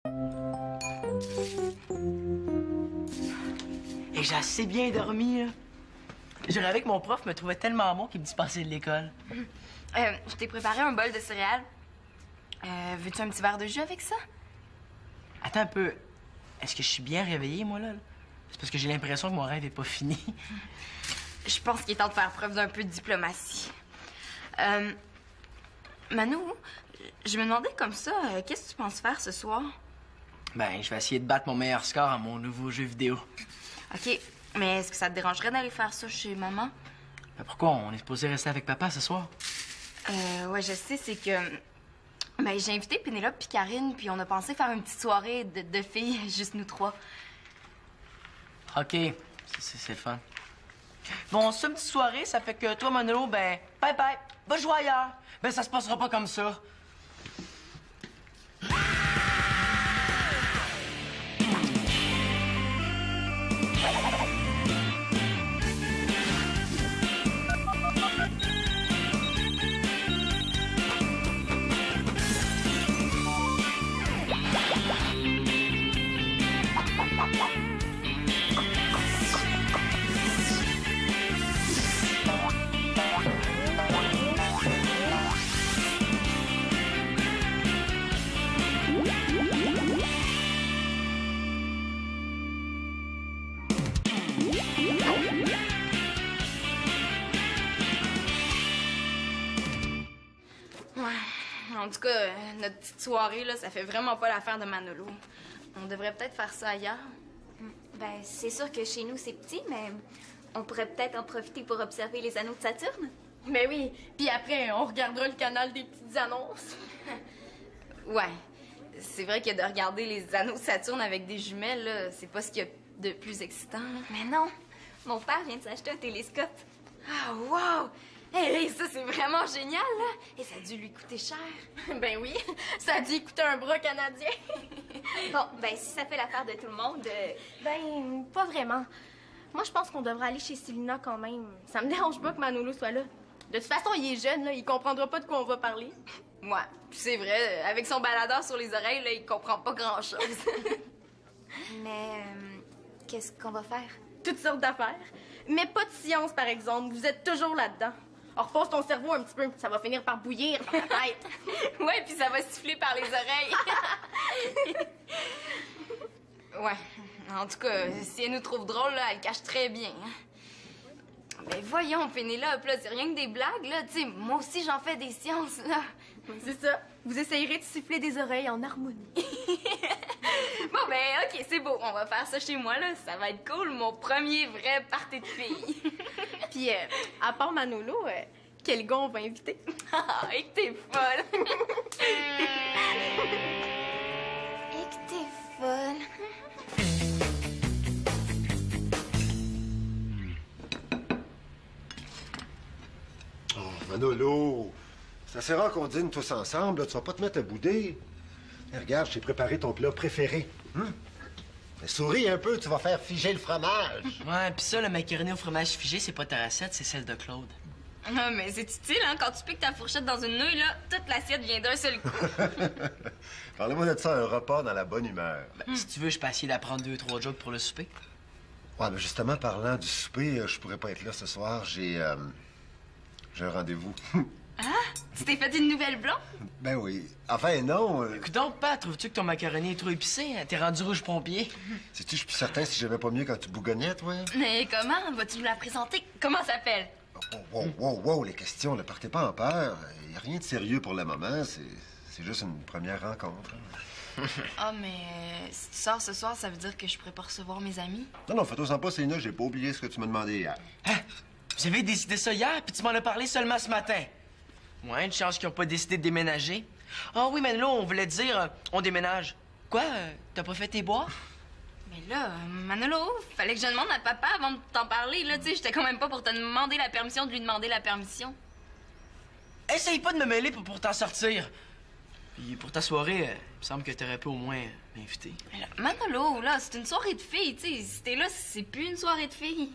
Et j'ai assez bien dormi, là. Je rêvais que mon prof me trouvait tellement bon qu'il me dispensait de l'école. Je t'ai préparé un bol de céréales. Veux-tu un petit verre de jus avec ça? Attends un peu. Est-ce que je suis bien réveillé, moi, là? C'est parce que j'ai l'impression que mon rêve est pas fini. Je pense qu'il est temps de faire preuve d'un peu de diplomatie. Manu, je me demandais comme ça, qu'est-ce que tu penses faire ce soir? Ben, je vais essayer de battre mon meilleur score à mon nouveau jeu vidéo. OK, mais est-ce que ça te dérangerait d'aller faire ça chez maman? Ben, pourquoi? On est supposé rester avec papa ce soir? Ouais, je sais, c'est que... Ben, j'ai invité Pénélope puis Karine, puis on a pensé faire une petite soirée de filles, juste nous trois. OK, c'est le fun. Bon, ça, une petite soirée, ça fait que toi, Manolo, ben, bye-bye, va jouer ailleurs. Ben, ça se passera pas comme ça. En tout cas, notre petite soirée, là, ça fait vraiment pas l'affaire de Manolo. On devrait peut-être faire ça ailleurs. Ben, c'est sûr que chez nous, c'est petit, mais on pourrait peut-être en profiter pour observer les anneaux de Saturne. Mais oui, puis après, on regardera le canal des petites annonces. Ouais, c'est vrai que de regarder les anneaux de Saturne avec des jumelles, là, c'est pas ce qu'il y a de plus excitant, là. Mais non, mon père vient de s'acheter un télescope. Ah, wow! Hey, ça, c'est vraiment génial, là! Et ça a dû lui coûter cher. Ben oui, ça a dû coûter un bras canadien. Bon, ben, si ça fait l'affaire de tout le monde... Ben, pas vraiment. Moi, je pense qu'on devrait aller chez Célina quand même. Ça me dérange pas que Manolo soit là. De toute façon, il est jeune, là, il comprendra pas de quoi on va parler. Ouais, puis c'est vrai, avec son baladeur sur les oreilles, là, il comprend pas grand-chose. Mais qu'est-ce qu'on va faire? Toutes sortes d'affaires. Mais pas de science, par exemple. Vous êtes toujours là-dedans. Alors, repose ton cerveau un petit peu, ça va finir par bouillir dans ta tête. Ouais, puis ça va siffler par les oreilles. Ouais, en tout cas, si elle nous trouve drôles, là, elle cache très bien. Ben voyons, Pénélope, là, c'est rien que des blagues, là. Tu sais, moi aussi, j'en fais des sciences, là. C'est ça. Vous essayerez de siffler des oreilles en harmonie. Bon, ben, OK, c'est beau. On va faire ça chez moi, là. Ça va être cool, mon premier vrai party de filles. Puis, à part Manolo, quel gars on va inviter? Ah, et que t'es folle. Et que t'es folle. Oh, Manolo, c'est assez rare qu'on dîne tous ensemble, là. Tu vas pas te mettre à bouder. Et regarde, je t'ai préparé ton plat préféré. Mais souris un peu, tu vas faire figer le fromage. Ouais, pis ça, le macaroni au fromage figé, c'est pas ta recette, c'est celle de Claude. Non, mais c'est utile, hein? Quand tu piques ta fourchette dans une nouille, là, toute l'assiette vient d'un seul coup. Parlez-moi de ça, un repas dans la bonne humeur. Ben, si tu veux, je peux essayer d'apprendre 2-3 jokes pour le souper. Ouais, mais justement, parlant du souper, je pourrais pas être là ce soir. J'ai un rendez-vous. Tu t'es fait une nouvelle blonde? Ben oui. Enfin, non. Donc, Pat, trouves-tu que ton macaroni est trop épicé? T'es rendu rouge pompier? Sais-tu, je suis plus certain si j'avais pas mieux quand tu bougonnais, toi. Mais comment? Vas-tu nous la présenter? Comment ça s'appelle? Wow, les questions, ne partez pas en peur. Il n'y a rien de sérieux pour le moment. C'est juste une première rencontre. Ah, mais si tu sors ce soir, ça veut dire que je pourrais pas recevoir mes amis? Non, fais-toi pas, Céline, j'ai pas oublié ce que tu m'as demandé hier. Hein? Vous avez décidé ça hier, puis tu m'en as parlé seulement ce matin. Ouais, une chance qu'ils n'ont pas décidé de déménager. Ah oui, mais là, on voulait dire, on déménage. Quoi? T'as pas fait tes bois? Mais là, Manolo, fallait que je demande à papa avant de t'en parler, là, tu sais. J'étais quand même pas pour te demander la permission de lui demander la permission. Essaye pas de me mêler pour t'en sortir. Puis pour ta soirée, il me semble que t'aurais pu au moins m'inviter. Mais là, Manolo, là, c'est une soirée de filles, tu sais. Si t'es là, c'est plus une soirée de filles.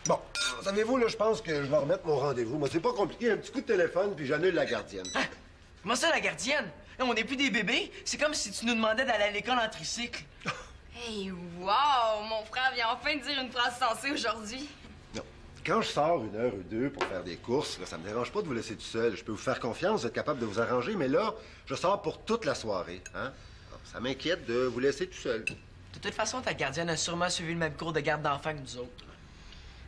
Bon, savez-vous, là, je pense que je vais remettre mon rendez-vous. Moi, c'est pas compliqué, un petit coup de téléphone, puis j'annule la gardienne. Hein? Comment ça, la gardienne? Là, on n'est plus des bébés. C'est comme si tu nous demandais d'aller à l'école en tricycle. Hey, wow! Mon frère vient enfin de dire une phrase sensée aujourd'hui. Non. Quand je sors 1 heure ou 2 pour faire des courses, là, ça me dérange pas de vous laisser tout seul. Je peux vous faire confiance, vous êtes capable de vous arranger, mais là, je sors pour toute la soirée. Hein? Alors, ça m'inquiète de vous laisser tout seul. De toute façon, ta gardienne a sûrement suivi le même cours de garde d'enfants que nous autres.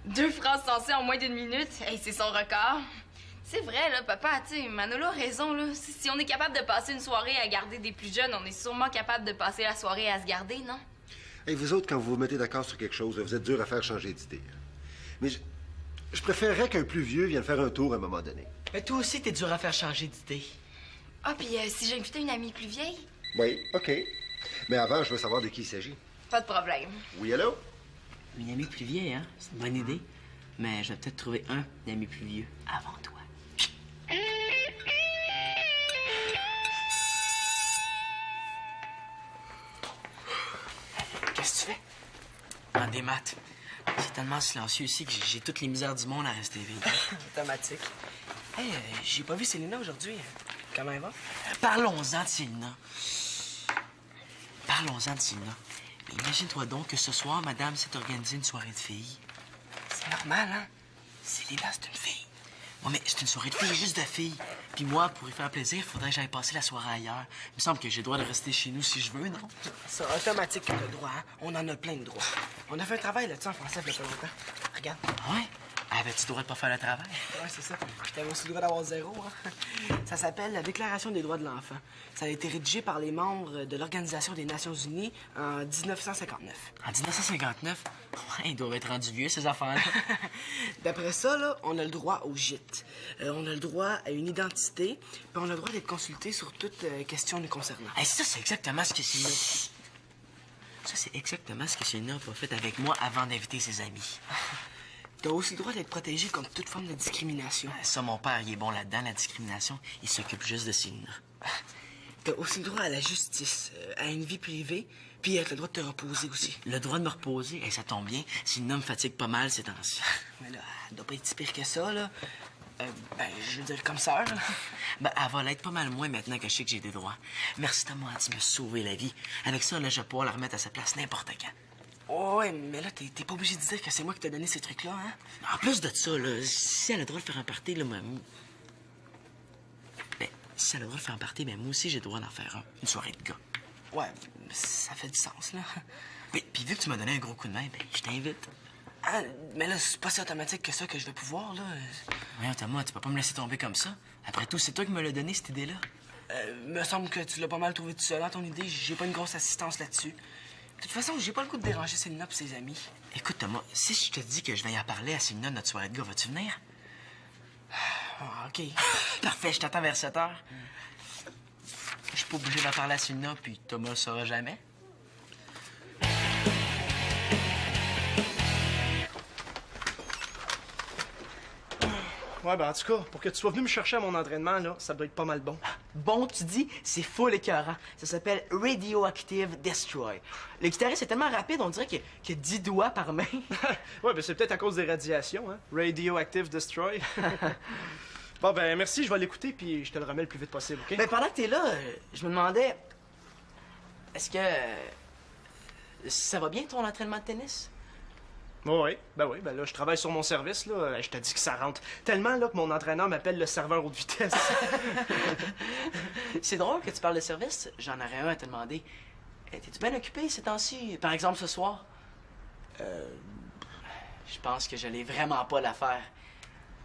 2 phrases sensées en moins d'1 minute. Hey, c'est son record. C'est vrai, là, papa, tu sais, Manolo a raison, là. Si on est capable de passer une soirée à garder des plus jeunes, on est sûrement capable de passer la soirée à se garder, non? Et vous autres, quand vous vous mettez d'accord sur quelque chose, vous êtes dur à faire changer d'idée. Mais je préférerais qu'un plus vieux vienne faire un tour à un moment donné. Mais toi aussi, t'es dur à faire changer d'idée. Ah, puis si j'invitais une amie plus vieille? Oui, OK. Mais avant, je veux savoir de qui il s'agit. Pas de problème. Oui, allô? Une amie plus vieille, hein? C'est une bonne idée. Mais je vais peut-être trouver un ami plus vieux avant toi. Qu'est-ce que tu fais? En des maths. C'est tellement silencieux ici que j'ai toutes les misères du monde à rester éveillé. Automatique. Hey, j'ai pas vu Célina aujourd'hui. Comment elle va? Parlons-en de Célina. Parlons-en de Célina. Mais imagine-toi donc que ce soir, madame s'est organisée une soirée de filles. C'est normal, hein? Célina, c'est une fille. Bon, mais c'est une soirée de filles, juste de filles. Puis moi, pour y faire plaisir, il faudrait que j'aille passer la soirée ailleurs. Il me semble que j'ai le droit de rester chez nous si je veux, non? C'est automatique que t'as le droit, hein? On en a plein de droits. On a fait un travail là-dessus en français il y a pas longtemps. Regarde. Ah ouais? Avais-tu le droit de pas faire le travail? Ouais, c'est ça. Puis t'avais aussi le droit d'avoir 0, hein? Ça s'appelle la Déclaration des droits de l'enfant. Ça a été rédigé par les membres de l'Organisation des Nations Unies en 1959. En 1959? Ouais, ils doivent être rendus vieux, ces enfants-là. D'après ça, là, on a le droit au gîte. On a le droit à une identité, puis on a le droit d'être consulté sur toute question nous concernant. Hey, ça, c'est exactement ce que Célina... Ça, c'est exactement ce que Célina a pas fait avec moi avant d'inviter ses amis. T'as aussi le droit d'être protégé contre toute forme de discrimination. Ça, mon père, il est bon là-dedans, la discrimination. Il s'occupe juste de Célina. T'as aussi le droit à la justice, à une vie privée, puis t'as le droit de te reposer aussi. Le droit de me reposer, hey, ça tombe bien. Célina me fatigue pas mal ces temps-ci. Mais là, elle doit pas être si pire que ça, là. Je veux dire comme ça, là. Ben, elle va l'être pas mal moins maintenant que je sais que j'ai des droits. Merci Thomas, tu m'as sauvé la vie. Avec ça, là, je vais pouvoir la remettre à sa place n'importe quand. Oh, ouais, mais là, t'es pas obligé de dire que c'est moi qui t'ai donné ces trucs-là, hein? En plus de ça, là, si elle a le droit de faire un party, là, moi... Ben, si elle a le droit de faire un party, ben moi aussi, j'ai le droit d'en faire une soirée de gars. Ouais, ça fait du sens, là. Oui, puis vu que tu m'as donné un gros coup de main, ben, je t'invite. Ah, mais là, c'est pas si automatique que ça que je vais pouvoir, là. Voyons, Thomas, tu peux pas me laisser tomber comme ça. Après tout, c'est toi qui me l'as donné, cette idée-là. Me semble que tu l'as pas mal trouvé tout seul, hein, ton idée. J'ai pas une grosse assistance là-dessus. De toute façon, j'ai pas le goût de déranger Célina et ses amis. Écoute, Thomas, si je te dis que je vais y en parler à Célina de notre soirée de gars, vas-tu venir? Ah, OK. Parfait, je t'attends vers 7 heures. Je suis pas obligé d'en parler à Célina, puis Thomas le saura jamais. Ouais, ben en tout cas, pour que tu sois venu me chercher à mon entraînement, là, ça doit être pas mal bon. Bon, tu dis, c'est full écœurant. Ça s'appelle Radioactive Destroy. Le guitariste est tellement rapide, on dirait qu'il a 10 doigts par main. Ouais, ben c'est peut-être à cause des radiations, hein. Radioactive Destroy. Bon, ben merci, je vais l'écouter, puis je te le remets le plus vite possible, OK? Ben, pendant que t'es là, je me demandais... Est-ce que... ça va bien, ton entraînement de tennis? Oui, ben là, je travaille sur mon service, là. Je te dis que ça rentre tellement, là, que mon entraîneur m'appelle le serveur haute vitesse. C'est drôle que tu parles de service. J'en aurais un à te demander. T'es-tu bien occupé ces temps-ci? Par exemple, ce soir? Je pense que je l'ai vraiment pas l'affaire.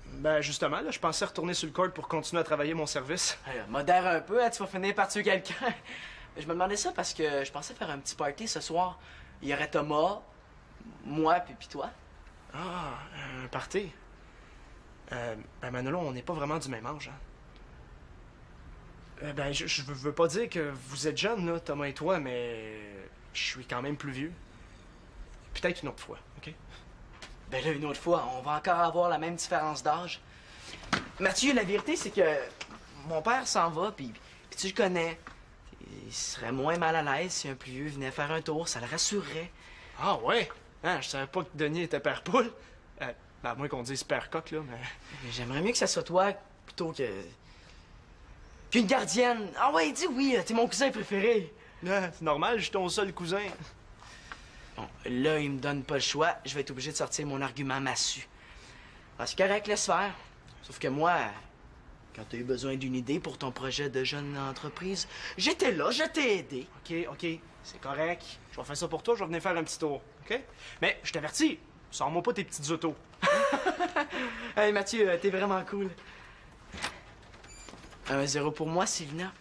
Ben, justement, là, je pensais retourner sur le court pour continuer à travailler mon service. Modère un peu, hein, tu vas finir par tuer quelqu'un. Je me demandais ça parce que je pensais faire un petit party ce soir. Il y aurait Thomas, moi, puis toi. Ah, un party. Ben, Manolo, on n'est pas vraiment du même âge, hein. Ben, je veux pas dire que vous êtes jeunes, là, Thomas et toi, mais je suis quand même plus vieux. Peut-être une autre fois, OK? Ben là, une autre fois, on va encore avoir la même différence d'âge. Mathieu, la vérité, c'est que mon père s'en va, puis tu le connais. Il serait moins mal à l'aise si un plus vieux venait faire un tour, ça le rassurerait. Ah ouais? Hein, je savais pas que Denis était père poule. Ben, à moins qu'on dise père coq, là, mais... J'aimerais mieux que ça soit toi plutôt que... Qu'une gardienne. Ah ouais, dis oui, t'es mon cousin préféré. Ah, c'est normal, je suis ton seul cousin. Bon, là, il me donne pas le choix. Je vais être obligé de sortir mon argument massu. Ah, c'est correct, laisse faire. Sauf que moi, quand t'as eu besoin d'une idée pour ton projet de jeune entreprise, j'étais là, je t'ai aidé. OK, c'est correct. Je vais faire ça pour toi, je vais venir faire un petit tour, OK? Mais je t'avertis, sors-moi pas tes petites autos. Hey, Mathieu, t'es vraiment cool. 1-0 pour moi, Célina.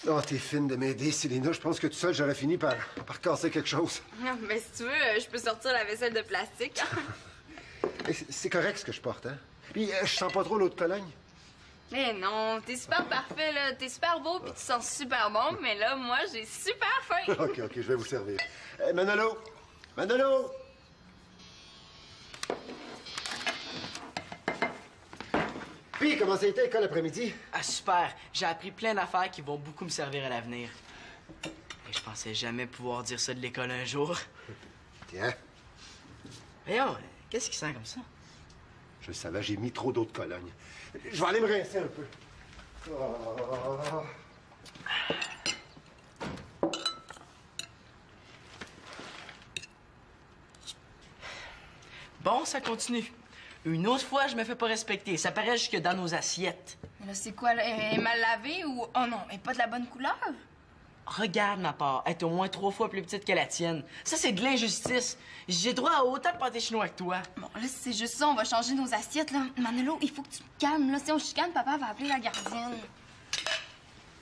Oh, t'es fine de m'aider, Célina. Je pense que tout seul, j'aurais fini par casser quelque chose. Mais si tu veux, je peux sortir la vaisselle de plastique. C'est correct ce que je porte, hein? Puis, je sens pas trop l'eau de Cologne. Mais non, t'es super parfait, là. T'es super beau, puis tu sens super bon. Mais là, moi, j'ai super faim. OK, je vais vous servir. Manolo! Manolo! Puis, comment ça a été l'école l'après-midi? Ah, super. J'ai appris plein d'affaires qui vont beaucoup me servir à l'avenir. Et je pensais jamais pouvoir dire ça de l'école un jour. Tiens, Voyons, qu'est-ce qui sent comme ça? je le savais, j'ai mis trop d'eau de Cologne. Je vais aller me rincer un peu. Oh. Bon, ça continue. Une autre fois, je me fais pas respecter. Ça paraît jusque dans nos assiettes. Mais là, c'est quoi, là? Elle est mal lavée ou... Oh non, elle est pas de la bonne couleur? Regarde ma part, elle est au moins 3 fois plus petite que la tienne. Ça, c'est de l'injustice. J'ai droit à autant de pâté chinois que toi. Bon, là, si c'est juste ça, on va changer nos assiettes, là. Manolo, il faut que tu te calmes, là. Si on chicane, papa va appeler la gardienne.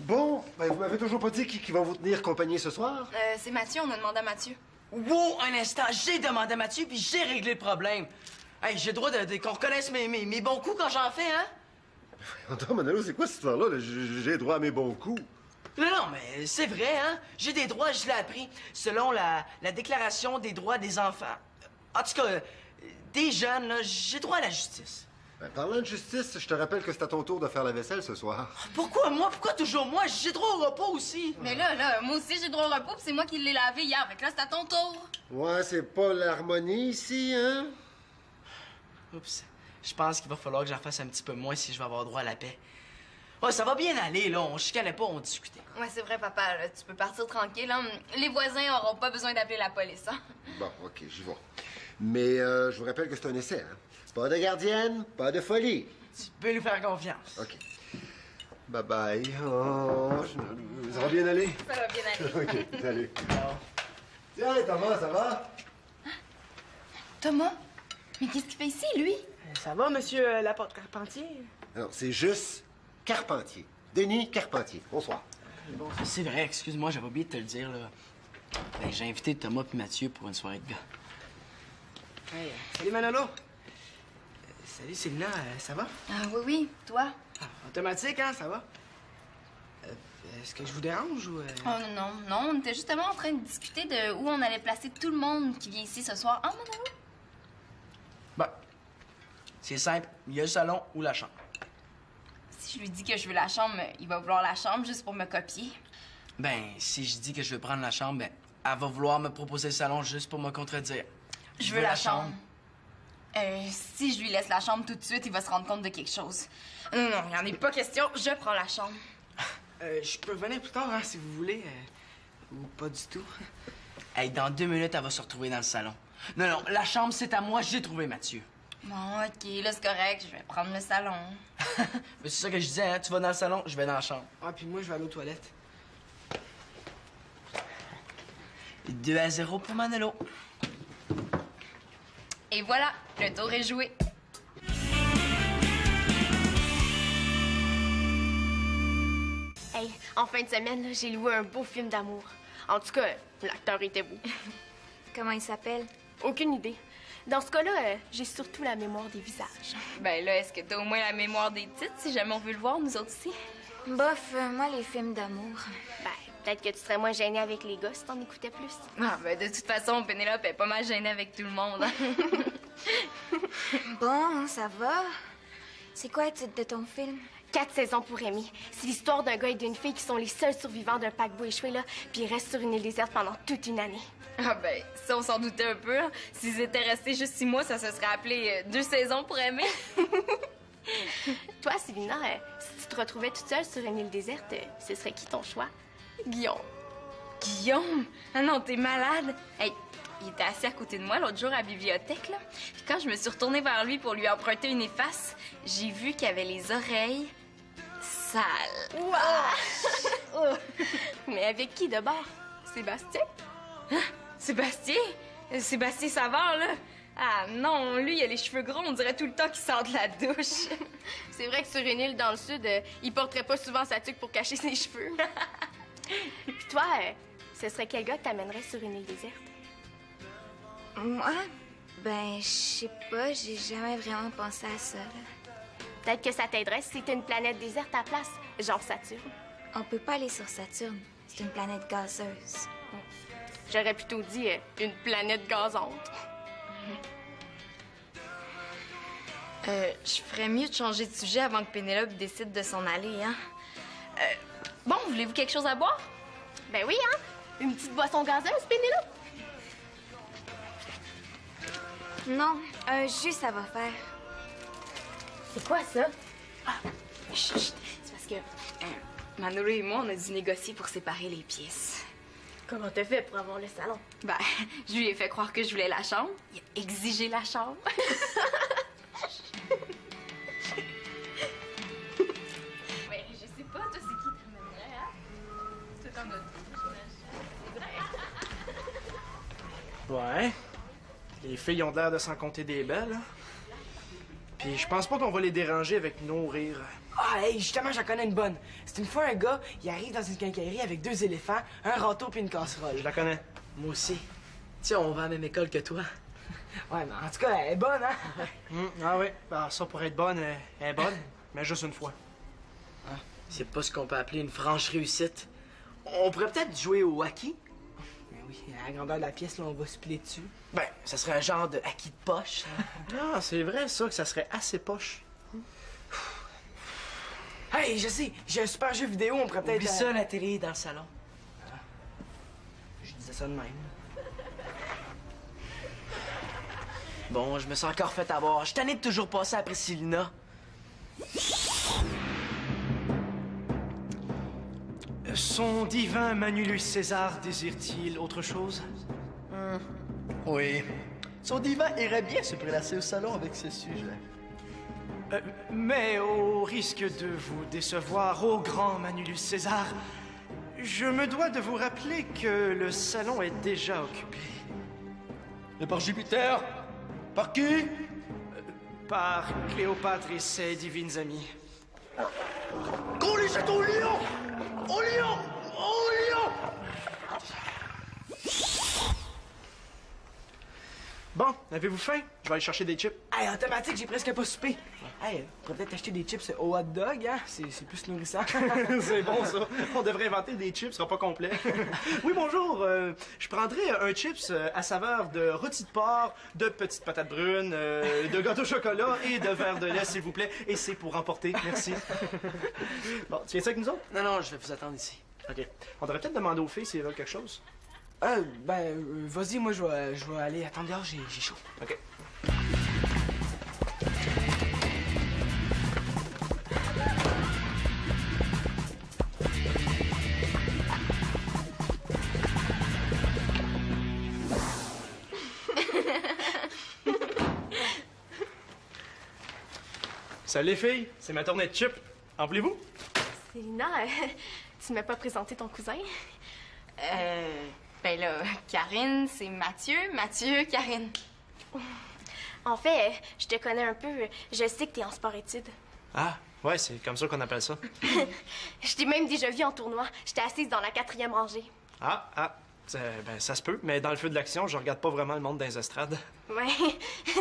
Bon, ben, vous m'avez toujours pas dit qui va vous tenir compagnie ce soir? C'est Mathieu, on a demandé à Mathieu. Wow, un instant, j'ai demandé à Mathieu puis j'ai réglé le problème. Hey, j'ai le droit qu'on reconnaisse mes bons coups quand j'en fais, hein? Attends, Manolo, c'est quoi cette histoire-là? Là? J'ai droit à mes bons coups. Non, mais c'est vrai, hein? J'ai des droits, je l'ai appris, selon la Déclaration des droits des enfants. En tout cas, des jeunes, là, j'ai droit à la justice. Ben, parlant de justice, je te rappelle que c'est à ton tour de faire la vaisselle ce soir. Pourquoi moi? Pourquoi toujours moi? J'ai droit au repos aussi. Mais là, moi aussi, j'ai droit au repos, puis c'est moi qui l'ai lavé hier. Fait que là, c'est à ton tour. Ouais, c'est pas l'harmonie ici, hein? Oups. Je pense qu'il va falloir que j'en fasse un petit peu moins si je veux avoir droit à la paix. Ouais, ça va bien aller, là. On chicanait pas, on discutait. Ouais, c'est vrai, papa. Là, tu peux partir tranquille. Hein? Les voisins auront pas besoin d'appeler la police. Hein? Bon, OK, j'y vais. Mais je vous rappelle que c'est un essai, hein? Pas de gardienne, pas de folie. Tu peux nous faire confiance. OK. Bye-bye. Oh, ça va bien aller? Ça va bien aller. OK, salut. Tiens, Thomas, ça va? Thomas? Mais qu'est-ce qu'il fait ici, lui? Ça va, monsieur Laporte Carpentier? Non, c'est juste Carpentier. Denis Carpentier. Bonsoir. Bon, c'est vrai, excuse-moi, j'avais oublié de te le dire, là. Ben, j'ai invité Thomas et Mathieu pour une soirée de gars. Hey, salut Manolo. Salut Célina, ça va? Ah oui, toi? Ah, automatique, hein, ça va? Est-ce que je vous dérange ou... Oh non, on était justement en train de discuter de où on allait placer tout le monde qui vient ici ce soir. Ah, Manolo? Ben, c'est simple, il y a le salon ou la chambre. Si je lui dis que je veux la chambre, il va vouloir la chambre juste pour me copier. Ben, si je dis que je veux prendre la chambre, ben, elle va vouloir me proposer le salon juste pour me contredire. Je veux la chambre. Si je lui laisse la chambre tout de suite, il va se rendre compte de quelque chose. Non, il n'y en est pas question. Je prends la chambre. Je peux venir plus tard, hein, si vous voulez. Ou pas du tout. Hey, dans 2 minutes, elle va se retrouver dans le salon. Non, la chambre, c'est à moi, j'ai trouvé Mathieu. Bon, OK, là, c'est correct. Je vais prendre le salon. C'est ça que je disais, hein? Tu vas dans le salon, je vais dans la chambre. Ah, puis moi, je vais aller aux toilettes. 2-0 pour Manolo. Et voilà, le tour est joué. Hey, en fin de semaine, là, j'ai loué un beau film d'amour. En tout cas, l'acteur était beau. Comment il s'appelle? Aucune idée. Dans ce cas-là, j'ai surtout la mémoire des visages. Ben là, est-ce que t'as au moins la mémoire des titres, si jamais on veut le voir, nous autres aussi? Bof, moi, les films d'amour. Ben, peut-être que tu serais moins gênée avec les gars si t'en écoutais plus. Ah, ben de toute façon, Pénélope est pas mal gênée avec tout le monde. Hein? Bon, ça va. C'est quoi le titre de ton film? 4 saisons pour Amy. C'est l'histoire d'un gars et d'une fille qui sont les seuls survivants d'un paquebot échoué, là, puis ils restent sur une île déserte pendant toute une année. Ah ben, ça, on s'en doutait un peu. Hein. S'ils étaient restés juste 6 mois, ça se serait appelé 2 saisons pour aimer. Toi, Célina, si tu te retrouvais toute seule sur une île déserte, ce serait qui ton choix? Guillaume. Guillaume? Ah non, t'es malade. Hey, il était assis à côté de moi l'autre jour à la bibliothèque, là. Puis quand je me suis retournée vers lui pour lui emprunter une efface, j'ai vu qu'il avait les oreilles sales. Wow! Mais avec qui de bord? Sébastien? Hein? Sébastien? Sébastien Savard, là? Ah non, lui, il a les cheveux gros, on dirait tout le temps qu'il sort de la douche. C'est vrai que sur une île dans le sud, il porterait pas souvent sa tuque pour cacher ses cheveux. Puis toi, ce serait quel gars que t'amènerais sur une île déserte? Moi? Ben, je sais pas, j'ai jamais vraiment pensé à ça, là. Peut-être que ça t'aiderait si c'était une planète déserte à la place, genre Saturne. On peut pas aller sur Saturne. C'est une planète gazeuse. J'aurais plutôt dit une planète gazante. Je ferais mieux de changer de sujet avant que Pénélope décide de s'en aller, hein? Bon, voulez-vous quelque chose à boire? Ben oui, hein? Une petite boisson gazeuse, Pénélope? Non, un jus, ça va faire. C'est quoi ça? Chut, chut. C'est parce que Manolo et moi, on a dû négocier pour séparer les pièces. Comment t'as fait pour avoir le salon? Ben, je lui ai fait croire que je voulais la chambre. Il a exigé la chambre. Ouais, je sais pas, toi, c'est qui t'amènerais, hein? Tout en notre c'est vrai. Ouais. Les filles ont l'air de s'en compter des belles. Hein. Puis je pense pas qu'on va les déranger avec nos rires. Ah, hey, justement, j'en connais une bonne. C'est une fois un gars, il arrive dans une quincaillerie avec 2 éléphants, un râteau puis une casserole. Je la connais. Moi aussi. Tu sais, on va à la même école que toi. Ouais, mais en tout cas, elle est bonne, hein? Ah oui. Ben, ça, pour être bonne, elle est bonne, mais juste une fois. C'est pas ce qu'on peut appeler une franche réussite. On pourrait peut-être jouer au hockey. Mais oui, à la grandeur de la pièce, là, on va se plier dessus. Ben, ça serait un genre de hockey de poche. Ah, c'est vrai, ça, que ça serait assez poche. Hey, je sais, j'ai un super jeu vidéo, on pourrait peut-être... Oublie ça, la télé est dans le salon. Je disais ça de même. Bon, je me suis encore fait avoir. Je suis tanné de toujours passer après Célina. Son divin Manulus César désire-t-il autre chose? Oui. Son divan irait bien se prélasser au salon avec ce sujet. Mais au risque de vous décevoir, ô grand Manulus César, je me dois de vous rappeler que le salon est déjà occupé. Et par Jupiter? Par qui? Par Cléopâtre et ses divines amies. Qu'on les jette au lion! Au lion! Au lion! Bon, avez-vous faim? Je vais aller chercher des chips. Hey, automatique, j'ai presque pas soupé. Hey, on pourrait peut-être acheter des chips au hot dog, hein? C'est plus nourrissant. C'est bon, ça. On devrait inventer des chips, ce sera pas complet. Oui, bonjour. Je prendrais un chips à saveur de rôti de porc, de petites patates brunes, de gâteau au chocolat et de verre de lait, s'il vous plaît. Et c'est pour emporter. Merci. Bon, tu viens ça avec nous autres? Non, je vais vous attendre ici. OK. On devrait peut-être demander aux filles s'ils veulent quelque chose. Vas-y, moi, je vais aller. Attends, dehors, j'ai chaud. OK. Salut les filles, c'est ma tournée de chips. En voulez-vous? Célina, tu m'as pas présenté ton cousin? Ben là, Karine, c'est Mathieu. Mathieu, Karine. En fait, je te connais un peu. Je sais que t'es en sport-études. Ah, ouais, c'est comme ça qu'on appelle ça. Je t'ai même déjà vu en tournoi. J'étais assise dans la 4e rangée. Ça se peut, mais dans le feu de l'action, je regarde pas vraiment le monde dans les estrades. Ouais,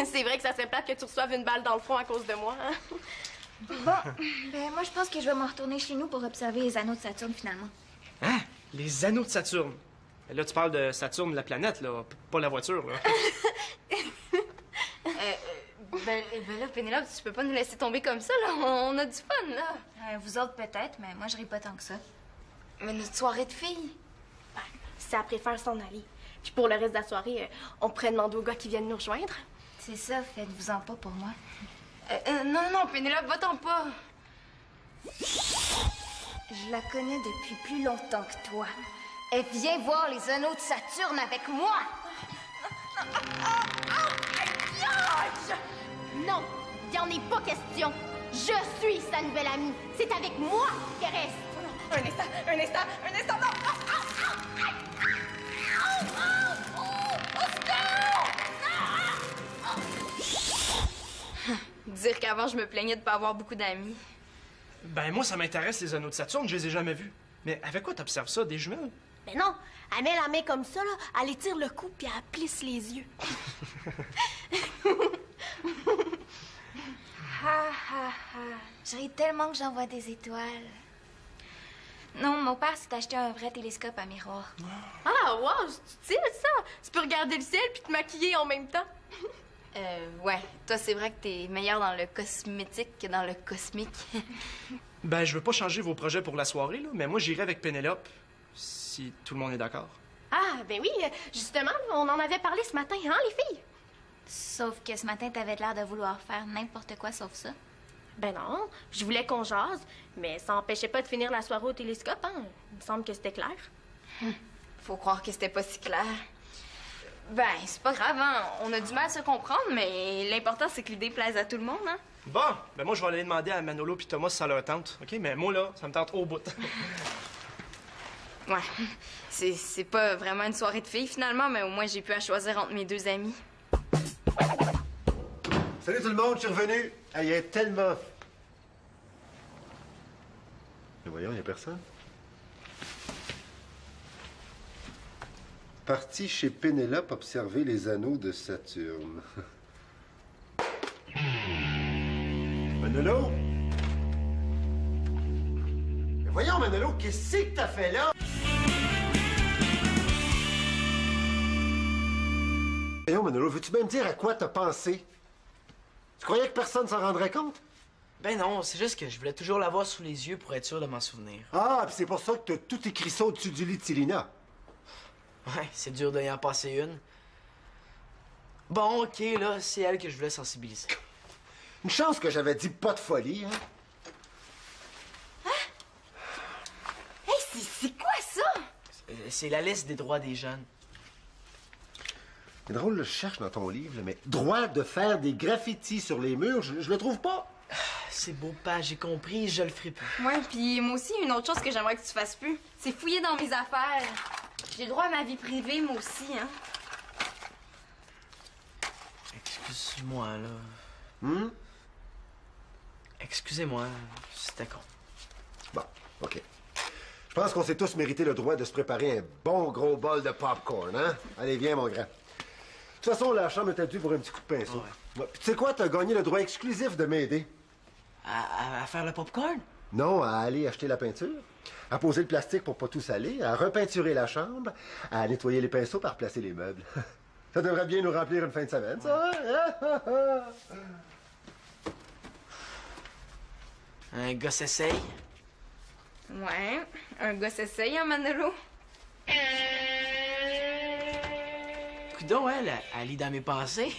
c'est vrai que ça serait plate que tu reçoives une balle dans le front à cause de moi. Hein? Bon, ben moi, je pense que je vais m'en retourner chez nous pour observer les anneaux de Saturne, finalement. Hein? Les anneaux de Saturne. Mais là, tu parles de Saturne, la planète, là, pas la voiture, là. Ben là, Pénélope, tu peux pas nous laisser tomber comme ça, là. On a du fun, là. Vous autres, peut-être, mais moi, je ris pas tant que ça. Mais notre soirée de filles. Ça préfère s'en aller. Puis pour le reste de la soirée, on pourrait demander aux gars qui viennent nous rejoindre. C'est ça, faites-vous-en pas pour moi. Non, Pénélope, va-t'en pas. Je la connais depuis plus longtemps que toi. Elle vient voir les anneaux de Saturne avec moi. Non, il en est pas question. Je suis sa nouvelle amie. C'est avec moi qu'elle reste. Un instant, non! Dire qu'avant, je me plaignais de pas avoir beaucoup d'amis. Ben, moi, ça m'intéresse, les anneaux de Saturne, je les ai jamais vus. Mais avec quoi t'observes ça, des jumelles? Mais non, elle met la main comme ça, là, elle étire le cou puis elle plisse les yeux. Je ris tellement que j'en vois des étoiles. Non, mon père s'est acheté un vrai télescope à miroir. Ah, wow, c'est utile, ça. Tu peux regarder le ciel puis te maquiller en même temps. Ouais. Toi, c'est vrai que t'es meilleur dans le cosmétique que dans le cosmique. Ben, je veux pas changer vos projets pour la soirée, là, mais moi, j'irai avec Pénélope, si tout le monde est d'accord. Ah, ben oui, justement, on en avait parlé ce matin, hein, les filles? Sauf que ce matin, t'avais l'air de vouloir faire n'importe quoi sauf ça. Ben non, je voulais qu'on jase, mais ça empêchait pas de finir la soirée au télescope, hein. Il me semble que c'était clair. Faut croire que c'était pas si clair. Ben, c'est pas grave, hein. On a du mal à se comprendre, mais l'important, c'est que l'idée plaise à tout le monde, hein. Bon, ben moi, je vais aller demander à Manolo puis Thomas si ça leur tente, OK? Mais moi, là, ça me tente au bout. Ouais. C'est pas vraiment une soirée de filles, finalement, mais au moins, j'ai pu à choisir entre mes deux amis. Salut tout le monde, je suis revenu. Ah, il y a tellement... Mais voyons, il n'y a personne. Parti chez Pénélope observer les anneaux de Saturne. Manolo? Mais voyons, Manolo, qu'est-ce que t'as fait là? Voyons, Manolo, veux-tu bien me dire à quoi t'as pensé? Tu croyais que personne s'en rendrait compte? Ben non, c'est juste que je voulais toujours l'avoir sous les yeux pour être sûr de m'en souvenir. Ah, puis c'est pour ça que t'as tout écrit ça au-dessus du lit de Célina. Ouais, c'est dur d'y en passer une. Bon, OK, là, c'est elle que je voulais sensibiliser. Une chance que j'avais dit pas de folie, hein? Hey, c'est quoi ça? C'est la liste des droits des jeunes. C'est drôle, là, je cherche dans ton livre, là, mais droit de faire des graffitis sur les murs, je le trouve pas. C'est beau, pas, j'ai compris, je le ferai plus. Ouais, puis moi aussi, une autre chose que j'aimerais que tu fasses plus, c'est fouiller dans mes affaires. J'ai le droit à ma vie privée, moi aussi, hein. Excuse-moi, là. Hum? Excusez-moi, c'était con. Bon, OK. Je pense qu'on s'est tous mérité le droit de se préparer un bon gros bol de popcorn, hein? Allez, viens, mon grand. De toute façon, la chambre était due pour un petit coup de pinceau. Ouais. Puis tu sais quoi? T'as gagné le droit exclusif de m'aider. À faire le popcorn? Non, à aller acheter la peinture, à poser le plastique pour pas tout saler, à repeinturer la chambre, à nettoyer les pinceaux, par placer les meubles. Ça devrait bien nous remplir une fin de semaine, ça. Un gars s'essaye. Ouais, un gars s'essaye, hein, Manolo? Coudon, elle lit dans mes pensées.